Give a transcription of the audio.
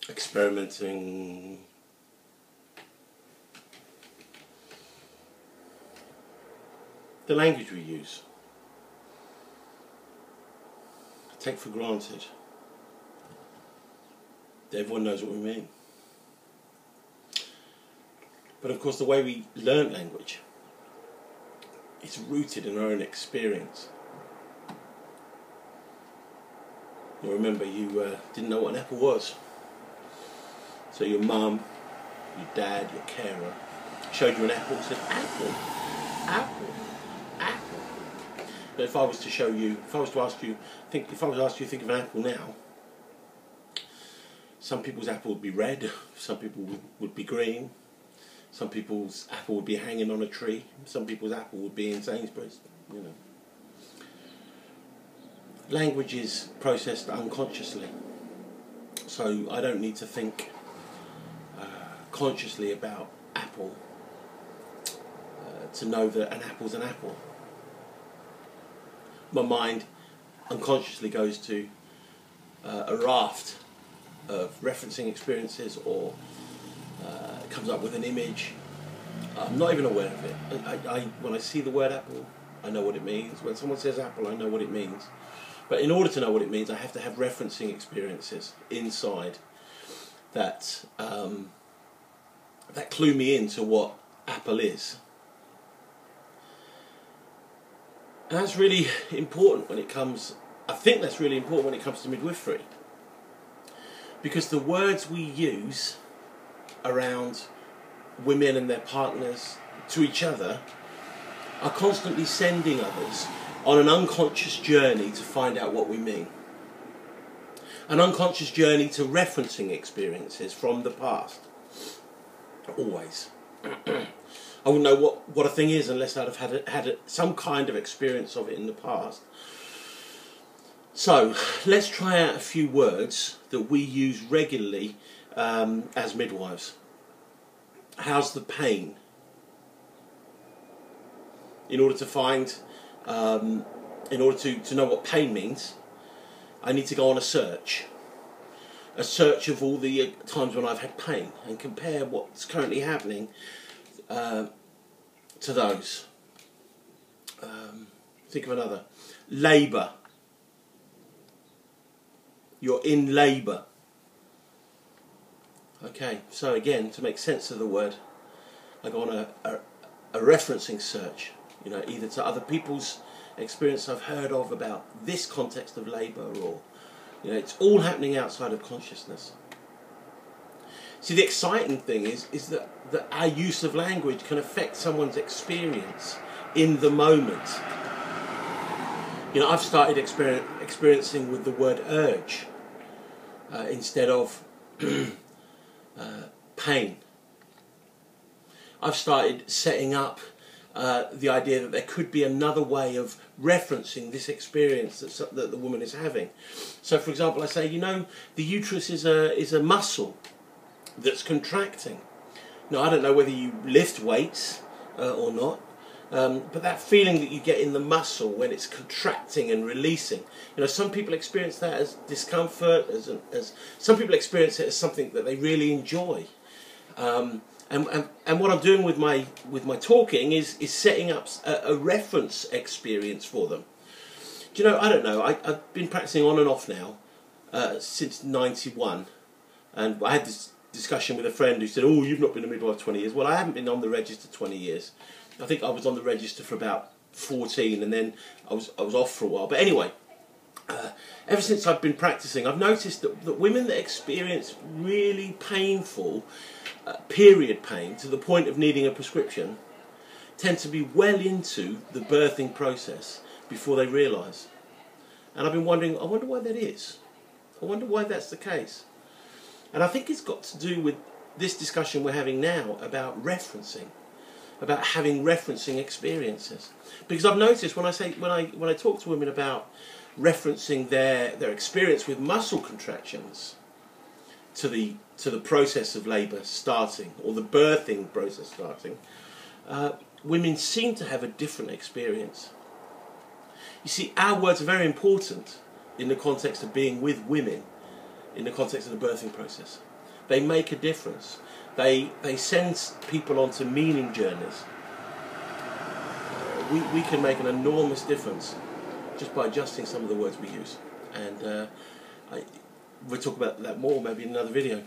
Experimenting. The language we use. Take for granted that everyone knows what we mean. But of course the way we learn language is rooted in our own experience. You remember you didn't know what an apple was. So your mum, your dad, your carer showed you an apple and said, apple, apple, apple. But if I was to show you, if I was to ask you think of an apple now, some people's apple would be red, some people would be green, some people's apple would be hanging on a tree, some people's apple would be in Sainsbury's, you know. Language is processed unconsciously, so I don't need to think consciously about apple to know that an apple's an apple. My mind unconsciously goes to a raft of referencing experiences, or comes up with an image. I'm not even aware of it. When I see the word apple, I know what it means. When someone says apple, I know what it means. But in order to know what it means, I have to have referencing experiences inside that that clue me into what apple is. And that's really important when it comes, I think that's really important when it comes to midwifery. Because the words we use around women and their partners to each other are constantly sending others on an unconscious journey to find out what we mean. An unconscious journey to referencing experiences from the past. Always. I wouldn't know what a thing is unless I'd have had some kind of experience of it in the past. So, let's try out a few words that we use regularly as midwives. How's the pain? In order to find, in order to know what pain means, I need to go on a search of all the times when I've had pain and compare what's currently happening to those. Think of another. Labour. You're in labour. Okay, so again, to make sense of the word, I go on a referencing search, you know, either to other people's experience I've heard of about this context of labour, or, you know, it's all happening outside of consciousness. See, the exciting thing is that our use of language can affect someone's experience in the moment. You know, I've started experiencing with the word urge instead of pain. I've started setting up the idea that there could be another way of referencing this experience that the woman is having. So, for example, I say, you know, the uterus is a muscle that's contracting. Now, I don't know whether you lift weights or not, but that feeling that you get in the muscle when it's contracting and releasing, you know, some people experience that as discomfort, as some people experience it as something that they really enjoy. And what I'm doing with my talking is setting up a reference experience for them. Do you know, I don't know, I've been practicing on and off now since '91, and I had this discussion with a friend who said, oh, you've not been a midwife 20 years. Well, I haven't been on the register 20 years. I think I was on the register for about 14, and then I was off for a while. But anyway, ever since I've been practicing, I've noticed that women that experience really painful period pain to the point of needing a prescription tend to be well into the birthing process before they realise. And I've been wondering, I wonder why that is. I wonder why that's the case. And I think it's got to do with this discussion we're having now about referencing, about having referencing experiences. Because I've noticed when I talk to women about referencing their experience with muscle contractions to the process of labour starting, or the birthing process starting, women seem to have a different experience. You see, our words are very important in the context of being with women, in the context of the birthing process. They make a difference. They send people onto meaning journeys. We can make an enormous difference just by adjusting some of the words we use. And we'll talk about that more maybe in another video.